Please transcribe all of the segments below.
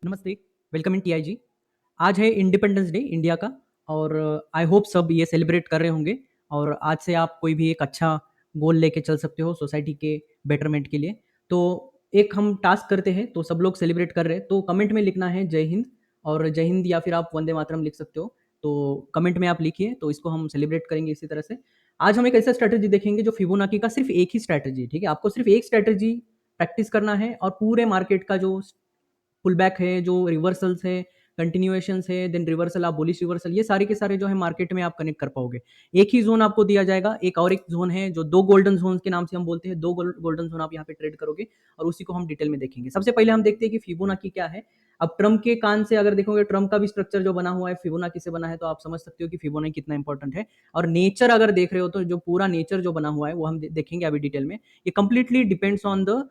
नमस्ते, welcome in TIG. आज है इंडिपेंडेंस डे इंडिया का और आई होप सब ये सेलिब्रेट कर रहे होंगे और आज से आप कोई भी एक अच्छा गोल लेके चल सकते हो सोसाइटी के बेटरमेंट के लिए। तो एक हम टास्क करते हैं, तो सब लोग सेलिब्रेट कर रहे हैं, तो कमेंट में लिखना है जय हिंद और जय हिंद या फिर आप वंदे मातरम लिख सकते हो। तो कमेंट में आप लिखिए, तो इसको हम सेलिब्रेट करेंगे इसी तरह से। आज हम एक ऐसा स्ट्रैटेजी देखेंगे जो फिबोनाची का सिर्फ एक ही स्ट्रैटेजी है, ठीक है? आपको सिर्फ एक स्ट्रैटेजी प्रैक्टिस करना है और पूरे मार्केट का जो पुल बैक है, जो रिवर्सल्स है, कंटिन्यूएशंस है, देन रिवर्सल आप बुलिश रिवर्सल, ये सारे के सारे जो है मार्केट में आप कनेक्ट कर पाओगे। एक ही ज़ोन आपको दिया जाएगा, एक और एक ज़ोन है जो 2 गोल्डन ज़ोन्स के नाम से हम बोलते हैं, 2 गोल्डन ज़ोन आप यहाँ पे ट्रेड करोगे और उसी को हम डिटेल में देखेंगे। सबसे पहले हम देखते हैं कि फिबोनाची क्या है। अब ट्रम्प के कान से अगर देखोगे, ट्रम्प का भी स्ट्रक्चर जो बना हुआ है फिबोनाची से बना है, तो आप समझ सकते हो कि फिबोनाची कितना इंपॉर्टेंट है। और नेचर अगर देख रहे हो, तो जो पूरा नेचर जो बना हुआ है वो हम देखेंगे अभी डिटेल में। ये completely depends on the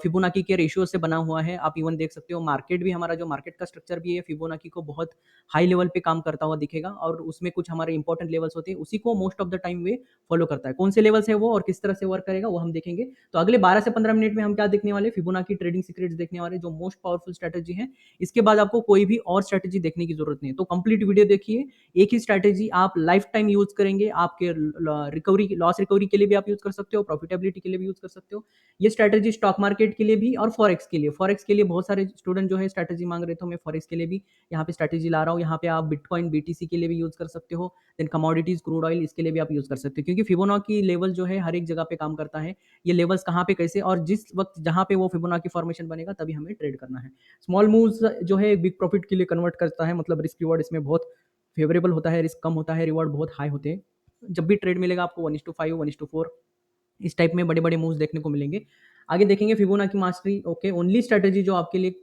Fibonacci के रेशियो से बना हुआ है। आप इवन देख सकते हो मार्केट भी, हमारा जो मार्केट का स्ट्रक्चर भी है फिबोनाची को बहुत हाई लेवल पे काम करता हुआ दिखेगा और उसमें कुछ हमारे इंपॉर्टेंट लेवल्स होते हैं, उसी को most of the time way follow करता है। कौन से लेवल्स है वो और किस तरह से वर्क करेगा वो हम देखेंगे। तो अगले 12 से 15 मिनट में हम क्या देखने वाले, फिबोनाची ट्रेडिंग सीक्रेट्स देखने वाले, जो मोस्ट पावरफुल स्ट्रेटेजी है। इसके बाद आपको कोई भी और स्ट्रेटेजी देखने की जरूरत नहीं है। तो कंप्लीट वीडियो देखिए। एक ही स्ट्रेटेजी आप लाइफ टाइम यूज करेंगे, आपके रिकवरी, लॉस रिकवरी के लिए भी आप यूज कर सकते हो, प्रॉफिटेबिलिटी के लिए भी यूज कर सकते हो। ये स्ट्रैटेजी स्टॉक मार्केट के लिए भी और फॉरेक्स के लिए, फॉरेक्स के लिए बहुत सारे स्टूडेंट जो है स्ट्रैटेजी मांग रहे थे, मैं फॉरेक्स के लिए भी यहाँ पे स्ट्रैटेजी ला रहा हूँ। यहाँ पे आप बिटकॉइन बीटीसी के लिए भी यूज कर सकते हो, देन कमोडिटीज क्रूड ऑयल इसके लिए भी आप यूज कर सकते हो, क्योंकि फिबोनाची लेवल जो है हर एक जगह पे काम करता है। ये लेवल्स कहाँ पे कैसे और जिस वक्त जहाँ पे वो फिबोनाची फॉर्मेशन बनेगा तभी हमें ट्रेड करना है। स्मॉल मूव्स जो है बिग प्रॉफिट के लिए कन्वर्ट करता है, मतलब रिस्क रिवॉर्ड इसमें बहुत फेवरेबल होता है, रिस्क कम होता है, रिवॉर्ड बहुत हाई होते हैं। जब भी ट्रेड मिलेगा आपको 1:5 1:4 इस टाइप में बड़े बड़े मूव्स देखने को मिलेंगे। आगे देखेंगे Fibonacci mastery, okay, only strategy जो आपके लिए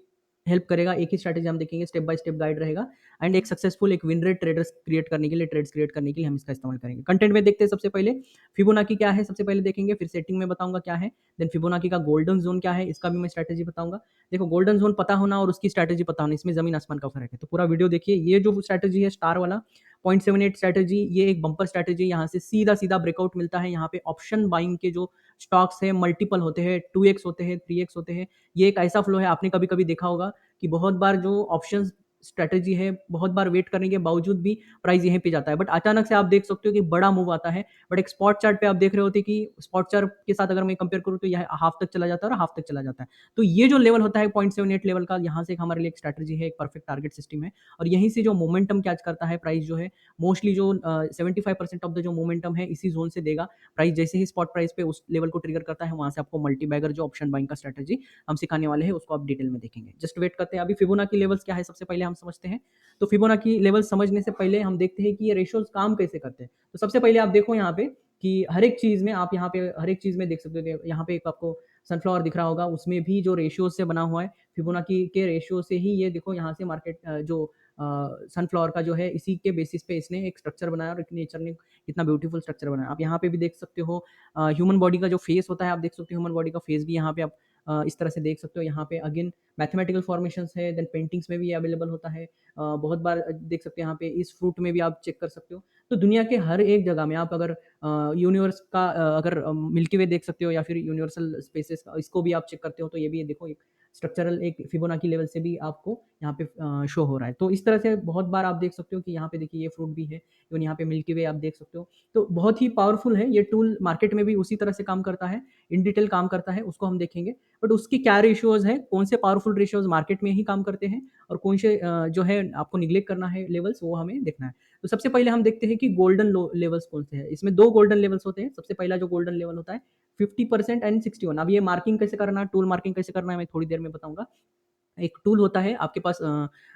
हेल्प करेगा। एक ही स्ट्रैटेजी हम देखेंगे, स्टेप बाय स्टेप गाइड रहेगा एंड एक सक्सेसफुल एक विन रेट ट्रेडर्स क्रिएट करने के लिए, ट्रेड्स क्रिएट करने के लिए हम इसका इस्तेमाल करेंगे। कंटेंट में देखते हैं सबसे पहले फिबोनाची क्या है, सबसे पहले देखेंगे, फिर सेटिंग में बताऊंगा क्या है, देन फिबोनाची का गोल्डन जोन क्या है, इसका भी मैं स्ट्रैटेजी बताऊंगा। देखो, गोल्डन जोन पता होना और उसकी स्ट्रैटेजी पता होना, इसमें जमीन आसमान का फर्क है। तो पूरा वीडियो देखिए। ये जो स्ट्रैटेजी है स्टार वाला 0.78 स्ट्रैटेजी, ये एक बंपर स्ट्रैटेजी, यहाँ से सीधा सीधा ब्रेकआउट मिलता है। यहाँ पे ऑप्शन बाइंग के जो स्टॉक्स है मल्टीपल होते हैं, 2x होते हैं, 3x होते हैं। ये एक ऐसा फ्लो है, आपने कभी कभी देखा होगा कि बहुत बार जो ऑप्शंस स्ट्रेटेजी है, बहुत बार वेट करने के बावजूद भी प्राइस यहीं पे जाता है, बट अचानक से आप देख सकते हो कि बड़ा मूव आता है। बट एक स्पॉट चार्ट पे आप देख रहे होते कि स्पॉट चार्ट के साथ अगर मैं कंपेयर करूँ तो यह हाफ तक चला जाता है और हाफ तक चला जाता है। तो ये जो लेवल होता है 0.78 लेवल का, यहाँ से एक हमारे लिए एक स्ट्रैटेजी है, एक परफेक्ट टारगेट सिस्टम है। और यहीं से जो मोमेंटम कैच करता है प्राइस जो है, मोस्टली जो 75% ऑफ द जो मोमेंटम है इसी जोन से देगा। प्राइस जैसे ही स्पॉट प्राइस पे उस लेवल को ट्रिगर करता है, वहां से आपको मल्टी बैगर जो ऑप्शन बाइंग का स्ट्रैटेजी हम सिखाने वाले हैं उसको आप डिटेल में देखेंगे। जस्ट वेट करते हैं। अभी फिबोनाची लेवल्स क्या है सबसे पहले हम समझते हैं। तो फिबोनाची लेवल समझने से पहले हम देखते हैं कि ये रेशियोज काम कैसे करते हैं। तो सबसे पहले आप देखो यहाँ पे कि हर एक चीज में, आप यहाँ पे हर एक चीज में देख सकते हो, यहाँ पे एक आपको सनफ्लावर दिख रहा होगा, उसमें भी जो रेशियोज से बना हुआ है, फिबोनाची के रेशियो से ही ये देखो यहाँ से मार्केट जो सनफ्लावर का जो है, इसी के बेसिस पे इसने एक स्ट्रक्चर बनाया और नेचर ने कितना ब्यूटीफुल स्ट्रक्चर बनाया। आप यहाँ पे भी देख सकते हो ह्यूमन बॉडी का जो फेस होता है, आप देख सकते हो ह्यूमन बॉडी का फेस भी यहाँ पे आप इस तरह से देख सकते हो। यहाँ पे अगेन मैथमेटिकल फॉर्मेशंस है, देन पेंटिंग्स में भी ये अवेलेबल होता है। बहुत बार देख सकते हैं यहाँ पे, इस फ्रूट में भी आप चेक कर सकते हो। तो दुनिया के हर एक जगह में आप अगर यूनिवर्स का अगर मिल्की वे देख सकते हो या फिर यूनिवर्सल स्पेसेस का, इसको भी आप चेक करते हो, तो ये भी देखो एक स्ट्रक्चरल एक फिबोनाची लेवल से भी आपको यहाँ पे शो हो रहा है। तो इस तरह से बहुत बार आप देख सकते हो कि यहाँ पे देखिए ये फ्रूट भी है, इवन यहाँ पे मिल्की वे आप देख सकते हो। तो बहुत ही पावरफुल है ये टूल, मार्केट में भी उसी तरह से काम करता है, इन डिटेल काम करता है, उसको हम देखेंगे। बट उसकी क्या रेशियोज है, कौन से पावरफुल रेशियोज मार्केट में ही काम करते हैं और कौन से जो है आपको निग्लेक्ट करना है लेवल्स, वो हमें देखना है। तो सबसे पहले हम देखते हैं कि गोल्डन लेवल्स कौन से हैं। इसमें 2 गोल्डन लेवल्स होते हैं। सबसे पहला जो गोल्डन लेवल होता है 50% एंड 61। अब ये मार्किंग कैसे करना, टूल मार्किंग कैसे करना है, मैं थोड़ी देर में बताऊंगा। एक टूल होता है आपके पास,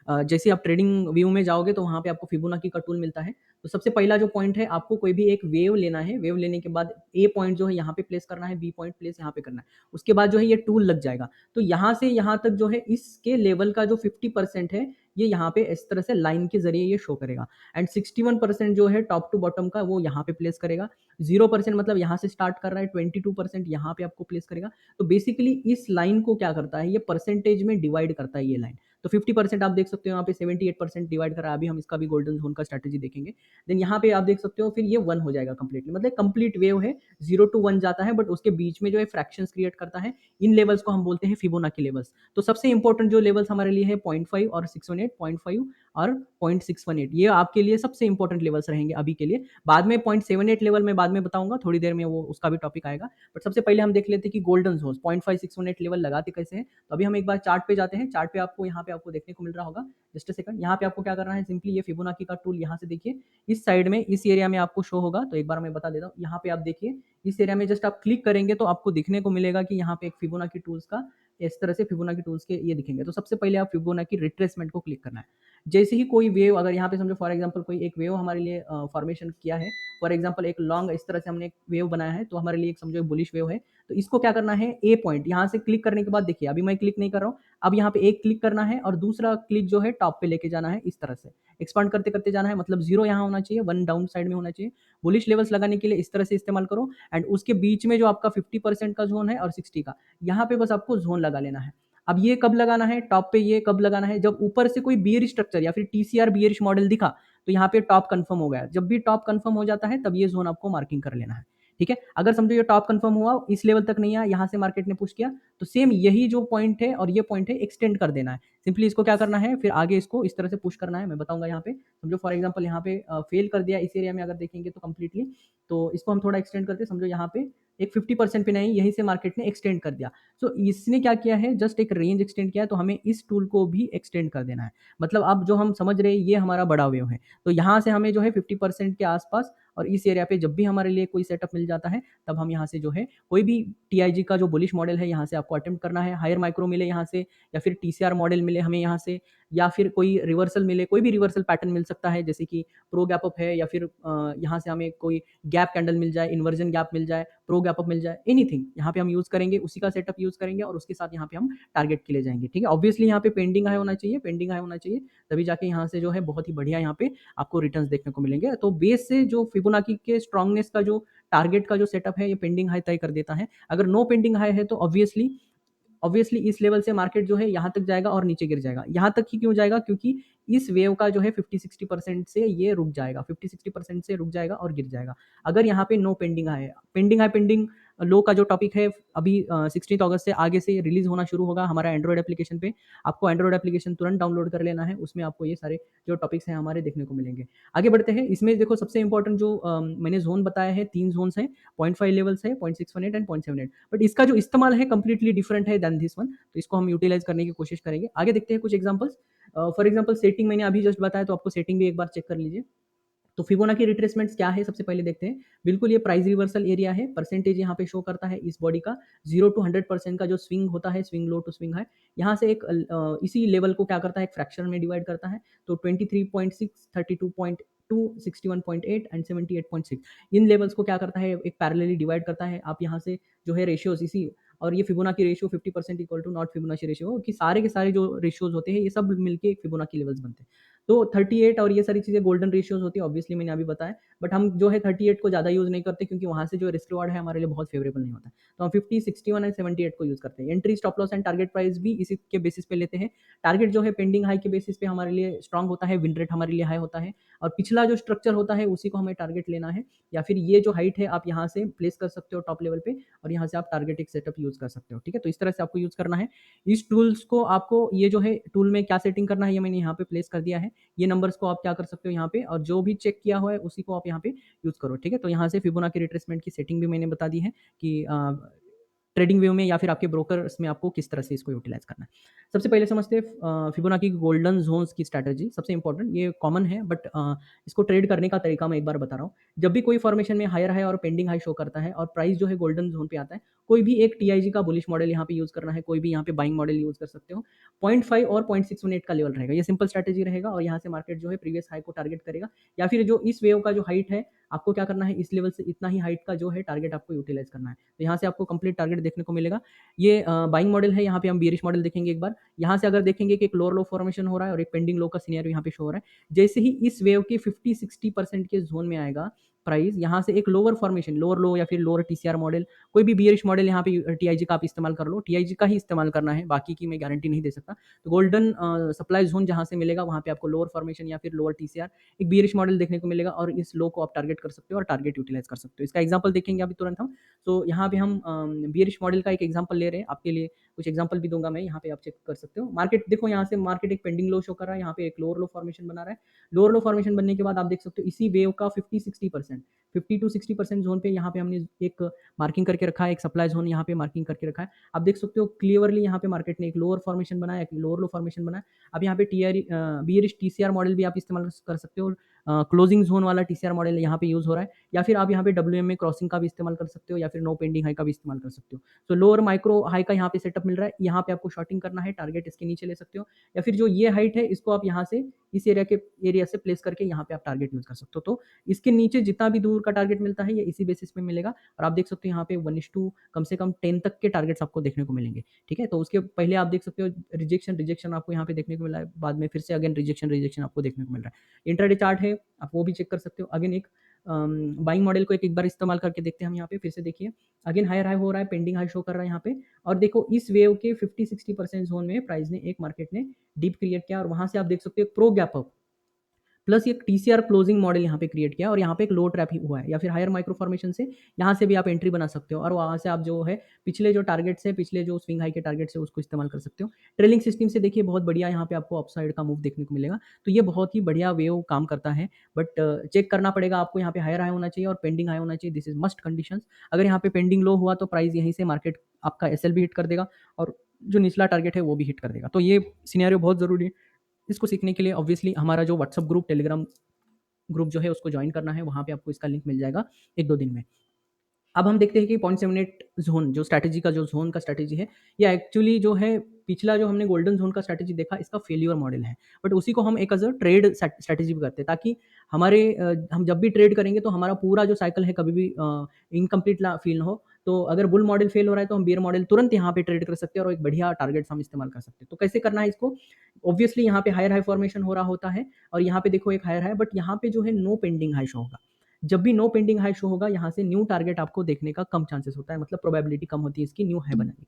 जैसे आप ट्रेडिंग व्यू में जाओगे तो वहाँ पे आपको फिबोनाची का टूल मिलता है। तो सबसे पहला जो पॉइंट है, आपको कोई भी एक वेव लेना है। वेव लेने के बाद ए पॉइंट जो है यहाँ पे प्लेस करना है, बी पॉइंट प्लेस यहाँ पे करना है। उसके बाद जो है ये टूल लग जाएगा। तो यहाँ से यहाँ तक जो है इसके लेवल का जो 50% है, ये यहाँ पे इस तरह से लाइन के जरिए ये शो करेगा। एंड 61% जो है टॉप टू बॉटम का, वो यहाँ पे प्लेस करेगा। 0% मतलब यहाँ से स्टार्ट कर रहा है, 22% यहाँ पे आपको प्लेस करेगा। तो बेसिकली इस लाइन को क्या करता है, ये परसेंटेज में डिवाइड करता है ये लाइन। तो 50% आप देख सकते हो यहाँ पे 78% डिवाइड करा है। अभी हम इसका भी गोल्डन जोन का स्ट्रैटेजी देखेंगे। देन यहाँ पे आप देख सकते हो फिर ये 1 हो जाएगा कंप्लीटली, मतलब कंप्लीट वेव है, 0 टू 1 जाता है, बट उसके बीच में जो है फ्रैक्शंस क्रिएट करता है। इन लेवल्स को हम बोलते हैं फिबोनाची लेवल्स। तो सबसे इंपॉर्टेंट जो लेवल्स हमारे लिए है 0.5 और 618, 0.5 और 0.618, ये आपके लिए सबसे इंपॉर्टेंट लेवल्स रहेंगे अभी के लिए। बाद में 0.78 लेवल में बाद में बताऊंगा, थोड़ी देर में वो उसका भी टॉपिक आएगा। बट सबसे पहले हम देख लेते हैं कि गोल्डन जोन 0.5, 618 लेवल लगाते कैसे हैं। तो अभी हम एक बार चार्ट पे जाते हैं। चार्ट पे आपको यहाँ पे आपको देखने को मिल रहा होगा, जस्ट सेकंड। यहाँ पे आपको क्या करना है, सिंपली ये फिबोनाची का टूल यहाँ से देखिए, इस साइड में इस एरिया में आपको शो होगा। तो एक बार मैं बता देता हूँ, यहाँ पे आप देखिए इस एरिया में जस्ट आप क्लिक करेंगे तो आपको दिखने को मिलेगा कि यहाँ पे एक फिबोनाची टूल्स का इस तरह से फिबोनाची टूल्स के ये दिखेंगे। तो सबसे पहले आप फिबोनाची रिट्रेसमेंट को क्लिक करना है। जैसे ही कोई वेव, अगर यहाँ पे समझो फॉर एग्जांपल कोई एक वेव हमारे लिए फॉर्मेशन किया है, फॉर एग्जांपल एक लॉन्ग इस तरह से हमने एक वेव बनाया है, तो हमारे लिए एक समझो बुलिश वेव है। तो इसको क्या करना है, ए पॉइंट यहाँ से क्लिक करने के बाद देखिए अभी मैं क्लिक नहीं कर रहा हूँ, अब यहाँ पे एक क्लिक करना है और दूसरा क्लिक जो है टॉप पे लेके जाना है, इस तरह से एक्सपांड करते करते जाना है। मतलब 0 यहाँ होना चाहिए, 1 डाउन साइड में होना चाहिए। बुलिश लेवल्स लगाने के लिए इस तरह से इस्तेमाल करो। एंड उसके बीच में जो आपका 50% का जोन है और 60 का, यहाँ पे बस आपको जोन लगा लेना है। अब ये कब लगाना है टॉप पे, ये कब लगाना है जब ऊपर से कोई बियरिश स्ट्रक्चर या फिर टीसीआर बियरिश मॉडल दिखा, तो यहाँ पे टॉप कंफर्म हो गया। जब भी टॉप कंफर्म हो जाता है तब ये जोन आपको मार्किंग कर लेना है। ठीक है, अगर समझो ये टॉप कंफर्म हुआ, इस लेवल तक नहीं आया, यहाँ से मार्केट ने पुश किया, तो सेम यही जो पॉइंट है और ये पॉइंट है एक्सटेंड कर देना है। सिंपली इसको क्या करना है, फिर आगे इसको इस तरह से पुश करना है। मैं बताऊंगा यहाँ पे। समझो फॉर एग्जांपल यहाँ पे फेल कर दिया इस एरिया में, अगर देखेंगे तो कंप्लीटली, तो इसको हम थोड़ा एक्सटेंड करते, समझो यहाँ पे एक 50% पे नहीं, यहीं से मार्केट ने एक्सटेंड कर दिया। सो इसने क्या किया है, जस्ट एक रेंज एक्सटेंड किया है, तो हमें इस टूल को भी एक्सटेंड कर देना है। मतलब अब जो हम समझ रहे हैं ये हमारा बड़ा वेव है, तो यहाँ से हमें जो है 50% के आसपास और इस एरिया पे जब भी हमारे लिए कोई सेटअप मिल जाता है, तब हम यहाँ से जो है कोई भी टीआईजी का जो बुलिश मॉडल है यहाँ से आपको अटेम्प्ट करना है। हायर माइक्रो मिले यहाँ से, या फिर टीसीआर मॉडल मिले हमें यहाँ से, या फिर कोई रिवर्सल मिले, कोई भी रिवर्सल पैटर्न मिल सकता है, जैसे कि प्रो गैप अप है, या फिर यहाँ से हमें कोई गैप कैंडल मिल जाए, इन्वर्जन गैप मिल जाए, प्रो गैप अप मिल जाए, एनीथिंग यहाँ पे हम यूज करेंगे, उसी का सेटअप यूज करेंगे और उसके साथ यहाँ पे हम टारगेट के लिए जाएंगे। ठीक है, ऑब्वियसली यहाँ पे पेंडिंग हाई होना चाहिए, पेंडिंग हाई होना चाहिए, तभी जाके यहाँ से जो है बहुत ही बढ़िया यहाँ पे आपको रिटर्न्स देखने को मिलेंगे। तो बेस से जो फिबोनाची के स्ट्रांगनेस का जो टारगेट का जो सेटअप है, ये पेंडिंग हाई तय कर देता है। अगर नो पेंडिंग हाई है तो ऑब्वियसली इस लेवल से मार्केट जो है यहाँ तक जाएगा और नीचे गिर जाएगा। यहाँ तक ही क्यों जाएगा, क्योंकि इस वेव का जो है 50-60% से ये रुक जाएगा, 50-60% से रुक जाएगा और गिर जाएगा। अगर यहाँ पे नो पेंडिंग है, पेंडिंग लो का जो टॉपिक है अभी 16 अगस्त से आगे से रिलीज होना शुरू होगा हमारा एंड्रॉइड एप्लीकेशन पे। आपको एंड्रॉइड एप्लीकेशन तुरंत डाउनलोड कर लेना है, उसमें आपको ये सारे जो टॉपिक्स हैं हमारे देखने को मिलेंगे। आगे बढ़ते हैं, इसमें देखो सबसे इंपॉर्टेंट जो मैंने जोन बताया है, 3 जोन्स हैं, 0.5 लेवल्स है, 0.618 एंड 0.78। बट इसका जो इस्तेमाल है कंप्लीटली डिफरेंट है देन दिस वन, तो इसको हम यूटिलाइज करने की कोशिश करेंगे। आगे देखते हैं कुछ एग्जांपल्स। फॉर एग्जांपल सेटिंग मैंने अभी जस्ट बताया, तो आपको सेटिंग भी एक बार चेक कर लीजिए। तो फिबोनाची रिट्रेसमेंट्स क्या है, सबसे पहले देखते हैं। बिल्कुल ये प्राइस रिवर्सल एरिया है, परसेंटेज यहाँ पे शो करता है इस बॉडी का, 0 टू 100% का जो स्विंग होता है, swing low to swing high, यहाँ से एक इसी लेवल को क्या करता है, एक फ्रैक्शन में डिवाइड करता है। तो 23.6, 32.2, 61.8 एंड 78.6, इन लेवल्स को क्या करता है, एक पैरेलली डिवाइड करता है। आप यहाँ से जो है रेशियोज इसी, और ये Fibonacci ratio 50% equal to not Fibonacci ratio, कि सारे के सारे जो रेशियोज होते हैं ये सब मिलके एक फिबोनाची लेवल्स बनते हैं। तो 38 और ये सारी चीज़ें गोल्डन रेशियोज होती है, ऑब्वियसली मैंने अभी बताया। बट हम जो है 38 को ज़्यादा यूज़ नहीं करते, क्योंकि वहाँ से जो रिस्क रिवार्ड है हमारे लिए बहुत फेवरेबल नहीं होता। तो हम 50, 61 एंड 78 को यूज़ करते हैं। Entry, stop loss and target price भी इसी के बेसिस पे लेते हैं। टारगेट जो है पेंडिंग हाई के बेसिस पे हमारे लिए स्ट्रांग होता है, विन रेट हमारे लिए हाई होता है, और पिछला जो स्ट्रक्चर होता है उसी को हमें टारगेट लेना है। या फिर ये जो हाइट है आप यहाँ से प्लेस कर सकते हो टॉप लेवल पे, और यहाँ से आप टारगेटिक सेटअप यूज़ कर सकते हो। ठीक है, तो इस तरह से आपको यूज़ करना है। इस टूल्स को आपको, ये जो है टूल में क्या सेटिंग करना है, ये मैंने यहाँ पे प्लेस कर दिया है। ये नंबर्स को आप क्या कर सकते हो यहाँ पे, और जो भी चेक किया हुआ है उसी को आप यहाँ पे यूज करो। ठीक है, तो यहाँ से फिबोनाची रिट्रेसमेंट की सेटिंग भी मैंने बता दी है कि ट्रेडिंग व्यू में या फिर आपके ब्रोकर्स में आपको किस तरह से इसको यूटिलाइज करना है। सबसे पहले समझते हैं फिबोनाची की गोल्डन जोन्स की स्ट्रैटेजी। सबसे इंपॉर्टेंट, ये कॉमन है, बट इसको ट्रेड करने का तरीका मैं एक बार बता रहा हूँ। जब भी कोई फॉर्मेशन में हायर हाई और पेंडिंग हाई शो करता है और प्राइस जो है गोल्डन जोन पे आता है, कोई भी एक टीआईजी का बुलिश मॉडल यहाँ पे यूज करना है, कोई भी यहाँ पे बाइंग मॉडल यूज कर सकते हो। 0.5 और 0.618 का लेवल रहेगा, ये सिंपल स्ट्रैटेजी रहेगा, और यहाँ से मार्केट जो है प्रीवियस हाई को टारगेट करेगा, या फिर जो इस वेव का जो हाइट है, आपको क्या करना है, इस लेवल से इतना ही हाइट का जो है टारगेट आपको यूटिलाइज करना है। तो यहाँ से आपको कंप्लीट टारगेट देखने को मिलेगा। ये बाइंग मॉडल है, यहाँ पे हम बियरिश मॉडल देखेंगे एक बार। यहाँ से अगर देखेंगे कि एक लोअर लो फॉर्मेशन हो रहा है और एक पेंडिंग लो का सिनेरियो यहाँ पे शो हो रहा है, जैसे ही इस वेव के 50-60% के जोन में आएगा, प्राइस यहाँ से एक लोअर फॉर्मेशन, लोअर लो या फिर लोअर टीसीआर मॉडल, कोई भी बियरिश मॉडल यहाँ पे टीआईजी का आप इस्तेमाल कर लो, टीआईजी का ही इस्तेमाल करना है, बाकी की मैं गारंटी नहीं दे सकता। तो गोल्डन सप्लाई जोन जहाँ से मिलेगा वहाँ पे आपको लोअर फॉर्मेशन या फिर लोअर टीसीआर एक बियरिश मॉडल देखने को मिलेगा, और इस लो को आप टारगेट कर सकते हो और टारगेट यूटिलाइज कर सकते हो। इसका एग्जाम्पल देखेंगे अभी तुरंत हम। तो यहाँ पे हम बियरिश मॉडल का एक एग्जाम्पल ले रहे हैं, आपके लिए कुछ एग्जाम्पल भी दूंगा मैं, यहाँ पे आप चेक कर सकते हो। मार्केट देखो, यहाँ से मार्केट एक पेंडिंग लो शो कर रहा है, यहाँ पे एक लोअर लो फॉर्मेशन बना रहा है। लोअर लो फॉर्मेशन बनने के बाद आप देख सकते हो इसी वेव का 50-60%, 50 to 60% जोन पे यहाँ पे हमने एक मार्किंग करके रखा है, एक सप्लाई जोन यहाँ पे मार्किंग करके रखा है। आप देख सकते हो क्लियरली यहाँ पे मार्केट ने एक लोअर फॉर्मेशन बनाया, एक लोअर लो फॉर्मेशन बनाया। अब यहाँ पे बियरिश टीसीआर मॉडल भी आप इस्तेमाल कर सकते हो, क्लोजिंग जोन वाला टीसीआर मॉडल यहाँ पे यूज हो रहा है, या फिर आप यहाँ पे डब्ल्यूएम में क्रॉसिंग का भी इस्तेमाल कर सकते हो, या फिर नो पेंडिंग हाई का भी इस्तेमाल कर सकते हो। तो लोअर माइक्रो हाई का यहाँ पे सेटअप मिल रहा है, यहाँ पे आपको शॉर्टिंग करना है, टारगेट इसके नीचे ले सकते हो, या फिर जो ये हाइट है इसको आप यहाँ से इस एरिया से प्लेस करके यहाँ पे आप टारगेट यूज कर सकते हो। तो इसके नीचे जितना भी दूर का टारगेट मिलता है ये इसी बेसिस पे मिलेगा, और आप देख सकते हो यहाँ पे 1:2 कम से कम 10 तक के टारगेट्स आपको देखने को मिलेंगे। ठीक है, तो उसके पहले आप देख सकते हो रिजेक्शन आपको यहाँ पे देखने को मिला है, बाद में फिर से अगेन रिजेक्शन आपको देखने को मिल रहा है। इंट्राडे चार्ट है, आप वो भी चेक कर सकते हो। अगेन एक बाइंग मॉडल को एक बार इस्तेमाल करके देखते हैं हम यहाँ पे, फिर से देखिए अगेन हायर हाई हो रहा है, पेंडिंग हाई शो कर रहा है यहाँ पे, और देखो इस वेव के 50-60% जोन में प्राइस ने एक मार्केट ने डीप क्रिएट किया, और वहां से आप देख सकते हो प्रो गैप अप प्लस एक टीसीआर क्लोजिंग मॉडल यहाँ पे क्रिएट किया, और यहाँ पे एक लो ट्रैप ही हुआ है, या फिर हायर माइक्रो फॉर्मेशन से यहाँ से भी आप एंट्री बना सकते हो, और वहाँ से आप जो है पिछले जो टारगेट्स है, पिछले जो स्विंग हाई के टारगेट्स है उसको इस्तेमाल कर सकते हो। ट्रेलिंग सिस्टम से देखिए बहुत बढ़िया यहाँ पे आपको अपसाइड का मूव देखने को मिलेगा, तो ये बहुत ही बढ़िया वेव काम करता है। बट चेक करना पड़ेगा आपको, यहाँ पे हायर हाई होना चाहिए और पेंडिंग हाई होना चाहिए, दिस इज मस्ट कंडीशन। अगर यहाँ पे पेंडिंग लो हुआ तो प्राइस यहीं से मार्केट आपका एसएल भी हिट कर देगा, और जो निचला टारगेट है वो भी हिट कर देगा। तो ये सिनेरियो बहुत जरूरी है। इसको सीखने के लिए ऑब्वियसली हमारा जो व्हाट्सअप ग्रुप, टेलीग्राम ग्रुप जो है उसको ज्वाइन करना है, वहाँ पे आपको इसका लिंक मिल जाएगा 1-2 दिन में। अब हम देखते हैं कि 0.78 जोन जो स्ट्रैटेजी का जो जोन का स्ट्रैटेजी है, ये एक्चुअली जो है पिछला जो हमने गोल्डन जोन का स्ट्रैटेजी देखा इसका फेल्यूर मॉडल है, बट उसी को हम एक एज अ ट्रेड स्ट्रैटेजी भी करते हैं, ताकि हमारे हम जब भी ट्रेड करेंगे तो हमारा पूरा जो साइकिल है कभी भी इनकम्प्लीट फील ना हो। तो अगर बुल मॉडल फेल हो रहा है तो हम बियर मॉडल तुरंत यहाँ पे ट्रेड कर सकते हैं, और एक बढ़िया टारगेट्स हम इस्तेमाल कर सकते हैं। तो कैसे करना है इसको, ऑब्वियसली यहाँ पे हायर हाई फॉर्मेशन हो रहा होता है, और यहाँ पे देखो एक हायर हाई, बट यहाँ पे जो है नो पेंडिंग हाई शो होगा। जब भी नो पेंडिंग हाई शो होगा यहाँ से न्यू टारगेट आपको देखने का कम चांसेस होता है, मतलब प्रोबेबिलिटी कम होती है इसकी न्यू हाई बनाने की।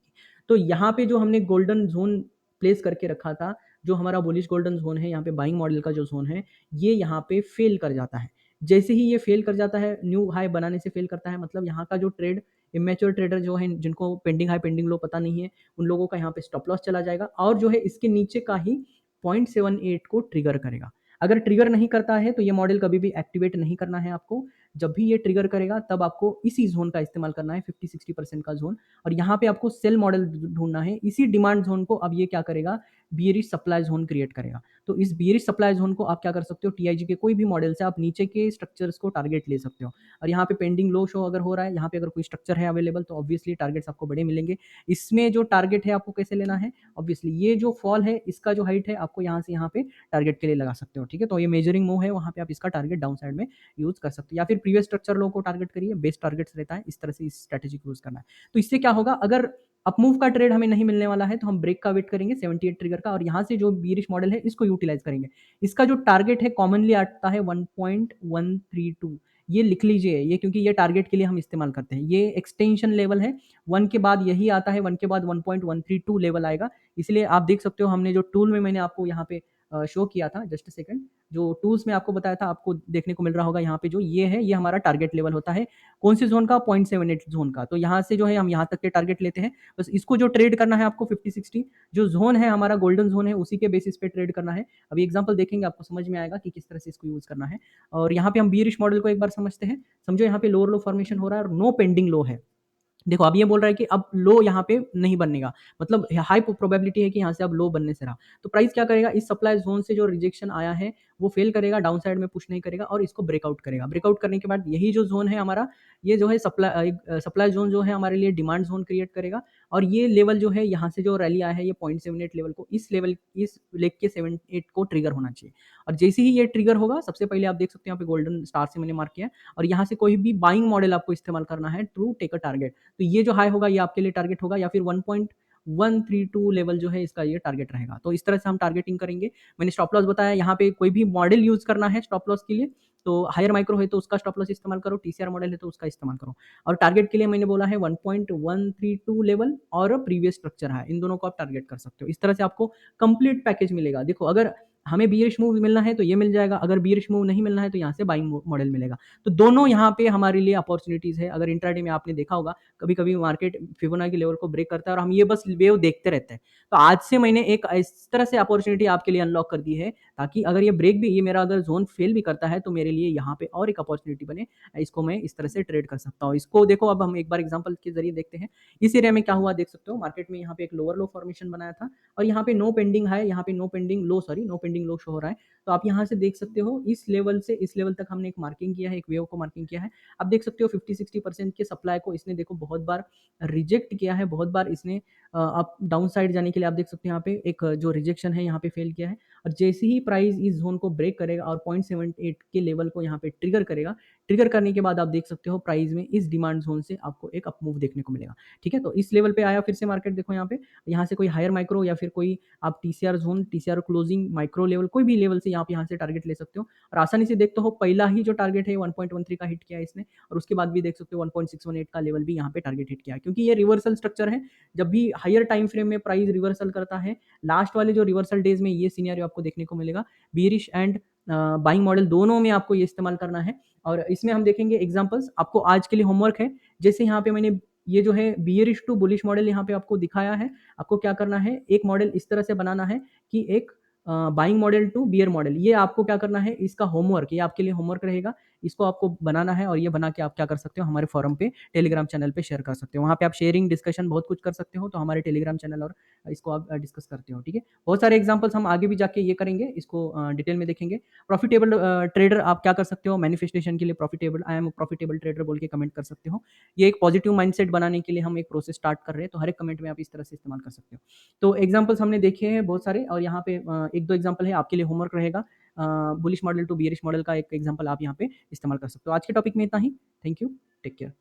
तो यहाँ पे जो हमने गोल्डन जोन प्लेस करके रखा था, जो हमारा बुलिश गोल्डन जोन है, यहाँ पे बाइंग मॉडल का जो जोन है, ये यहाँ पे फेल कर जाता है। जैसे ही ये फेल कर जाता है, न्यू हाई बनाने से फेल करता है, मतलब यहाँ का जो ट्रेड इमेच्योर ट्रेडर जो है, जिनको पेंडिंग हाई पेंडिंग लो पता नहीं है, उन लोगों का यहाँ पे स्टॉप लॉस चला जाएगा, और जो है इसके नीचे का ही 0.78 को ट्रिगर करेगा। अगर ट्रिगर नहीं करता है तो ये मॉडल कभी भी एक्टिवेट नहीं करना है आपको। जब भी ये ट्रिगर करेगा तब आपको इसी जोन का इस्तेमाल करना है, 50-60% का जोन, और यहाँ पे आपको सेल मॉडल ढूंढना है इसी डिमांड जोन को। अब ये क्या करेगा, बियरिश सप्लाई जोन क्रिएट करेगा। तो इस बियरिश सप्लाई जोन को आप क्या कर सकते हो, टीआईजी के कोई भी मॉडल से आप नीचे के स्ट्रक्चर्स को टारगेट ले सकते हो, और यहाँ पे पेंडिंग लो शो अगर हो रहा है, यहाँ पे अगर कोई स्ट्रक्चर है अवेलेबल तो ऑब्वियसली टारगेट्स आपको बड़े मिलेंगे। इसमें जो टारगेट है आपको कैसे लेना है, ऑब्वियसली ये जो फॉल है इसका जो हाइट है आपको यहाँ से यहाँ पे टारगेट के लिए लगा सकते हो। ठीक है, तो ये मेजरिंग मूव है, वहाँ पे आप इसका टारगेट डाउन साइड में यूज कर सकते हो, या फिर प्रीवियस स्ट्रक्चर लो को टारगेट करिए, बेस्ट टारगेट्स रहता है, इस तरह से इस स्ट्रैटेजी को यूज करना है। तो इससे क्या होगा, अगर अपमूव का ट्रेड हमें नहीं मिलने वाला है तो हम ब्रेक का वेट करेंगे 78 ट्रिगर का, और यहाँ से जो बीरिश मॉडल है इसको यूटिलाइज करेंगे। इसका जो टारगेट है कॉमनली आता है 1.132, ये लिख लीजिए, ये क्योंकि ये टारगेट के लिए हम इस्तेमाल करते हैं, ये एक्सटेंशन लेवल है। 1 के बाद यही आता है, 1 के बाद 1.132 लेवल आएगा। इसलिए आप देख सकते हो हमने जो टूल में मैंने आपको यहाँ पे शो किया था, जस्ट सेकंड, जो टूल्स में आपको बताया था आपको देखने को मिल रहा होगा, यहाँ पे जो ये है ये हमारा टारगेट लेवल होता है। कौन से जोन का, 0.78 जोन का। तो यहाँ से जो है हम यहाँ तक के टारगेट लेते हैं, बस इसको जो ट्रेड करना है आपको 50-60 जो जोन है हमारा गोल्डन जोन है उसी के बेसिस पे ट्रेड करना है। अभी एग्जांपल देखेंगे आपको समझ में आएगा कि किस तरह से इसको यूज करना है। और यहाँ पे हम बियरिश मॉडल को एक बार समझते हैं। समझो यहाँ पे लोअर लो फॉर्मेशन हो रहा है और नो पेंडिंग लो है। देखो अब ये बोल रहा है कि अब लो यहाँ पे नहीं बनेगा, मतलब हाई प्रोबेबिलिटी है कि यहाँ से अब लो बनने से रहा। तो प्राइस क्या करेगा, इस सप्लाई जोन से जो रिजेक्शन आया है वो फेल करेगा, डाउन साइड में पुश नहीं करेगा, और इसको ब्रेकआउट करेगा। ब्रेकआउट करने के बाद यही जो जोन है हमारा, ये जो है सप्लाई जोन जो है हमारे लिए डिमांड जोन क्रिएट करेगा। और ये लेवल जो है यहाँ से जो रैली आया है ये 0.78 लेवल को, इस लेग के 78 को ट्रिगर होना चाहिए। और जैसे ही ये ट्रिगर होगा, सबसे पहले आप देख सकते हैं यहाँ पे गोल्डन स्टार से मैंने मार्क किया है, और यहाँ से कोई भी बाइंग मॉडल आपको इस्तेमाल करना है टू टेक अ टारगेट। तो ये जो हाई होगा ये आपके लिए टारगेट होगा, या फिर 1.132 लेवल जो है इसका ये टारगेट रहेगा। तो इस तरह से हम टारगेटिंग करेंगे। मैंने स्टॉप लॉस बताया, यहाँ पे कोई भी मॉडल यूज करना है स्टॉप लॉस के लिए तो हायर माइक्रो है तो उसका स्टॉप लॉस इस्तेमाल करो, टीसीआर मॉडल है तो उसका इस्तेमाल करो। और टारगेट के लिए मैंने बोला है 1.132 लेवल और प्रीवियस स्ट्रक्चर है, इन दोनों को आप टारगेट कर सकते हो। इस तरह से आपको कंप्लीट पैकेज मिलेगा। देखो, अगर हमें बियरिश मूव मिलना है तो ये मिल जाएगा, अगर बियरिश मूव नहीं मिलना है तो यहाँ से बाइंग मॉडल मिलेगा। तो दोनों यहाँ पे हमारे लिए अपॉर्चुनिटीज है। अगर इंट्राडे में आपने देखा होगा, कभी कभी मार्केट फिबोनाची लेवल को ब्रेक करता है और हम ये बस वेव देखते रहते हैं। तो आज से मैंने एक इस तरह से अपॉर्चुनिटी आपके लिए अनलॉक कर दी है, ताकि अगर ये ब्रेक भी, ये मेरा अगर जोन फेल भी करता है तो मेरे लिए यहाँ पे और एक अपॉर्चुनिटी बने, इसको मैं इस तरह से ट्रेड कर सकता हूँ। इसको देखो, अब हम एक बार एग्जांपल के जरिए देखते हैं। इस एरिया में क्या हुआ देख सकते हो, मार्केट में यहाँ पे एक लोअर लो फॉर्मेशन बनाया था और यहाँ पे नो पेंडिंग है, यहाँ पे नो पेंडिंग लो, सॉरी नो पेंडिंग लो शो हो रहा है। तो आप यहाँ से देख सकते हो, इस लेवल से इस लेवल तक हमने एक मार्किंग किया है, एक वेव को मार्किंग किया है। अब देख सकते हो 50-60% के सप्लाई को इसने देखो बहुत बार रिजेक्ट किया है, बहुत बार इसने अप डाउन साइड जाने के लिए आप देख सकते हो यहाँ पे एक जो रिजेक्शन है यहाँ पे फेल किया है। और जैसे ही प्राइस इस जोन को ब्रेक करेगा और 0.78 के लेवल को यहाँ पे ट्रिगर करेगा, ट्रिगर करने के बाद आप देख सकते हो प्राइस में इस डिमांड जोन से आपको एक अप मूव देखने को मिलेगा। ठीक है, तो इस लेवल पे आया फिर से मार्केट, देखो यहाँ से कोई हायर माइक्रो या फिर कोई आप TCR zone, TCR closing, micro level, कोई भी लेवल से आप यहाँ से टारगेट ले सकते हो। और आसानी से देखते हो, पहला ही जो टारगेट है 1.13 का हिट किया है इसने, और उसके बाद भी देख सकते हो 1.618 का लेवल भी यहाँ पे टारगेट हिट किया है, क्योंकि ये रिवर्सल स्ट्रक्चर है। जब भी हायर टाइम फ्रेम में प्राइस रिवर्सल करता है, लास्ट वाले जो रिवर्सल डेज में ये सिनेरियो आपको देखने को मिलेगा। बीरिश एंड बाइंग मॉडल दोनों में आपको ये इस्तेमाल करना है। और इसमें हम देखेंगे एग्जांपल्स, आपको आज के लिए होमवर्क है। जैसे यहाँ पे मैंने ये जो है बियरिश टू बुलिश मॉडल यहाँ पे आपको दिखाया है, आपको क्या करना है, एक मॉडल इस तरह से बनाना है कि एक buying model to bear model, ये आपको क्या करना है, इसका होमवर्क, ये आपके लिए होमवर्क रहेगा। इसको आपको बनाना है और ये बना के आप क्या कर सकते हो, हमारे फोरम पे, टेलीग्राम चैनल पे शेयर कर सकते हो। वहाँ पे आप शेयरिंग, डिस्कशन बहुत कुछ कर सकते हो, तो हमारे टेलीग्राम चैनल और इसको आप डिस्कस करते हो। ठीक है, बहुत सारे एग्जाम्पल्स हम आगे भी जाके ये करेंगे, इसको डिटेल में देखेंगे। प्रॉफिटेबल ट्रेडर आप क्या कर सकते हो, मैनिफेस्टेशन के लिए profitable, I am profitable trader बोल के कमेंट कर सकते हो। ये एक पॉजिटिव माइंडसेट बनाने के लिए हम एक प्रोसेस स्टार्ट कर रहे हैं, तो हर एक कमेंट में आप इस तरह से इस्तेमाल कर सकते हो। तो एग्जाम्पल्स हमने देखे हैं बहुत सारे, और यहाँ पे एक दो एग्जाम्पल है आपके लिए होमवर्क रहेगा। Bullish model to bearish model का एक एग्जाम्पल आप यहाँ पे इस्तेमाल कर सकते हो। आज के टॉपिक में इतना ही। Thank you, take care.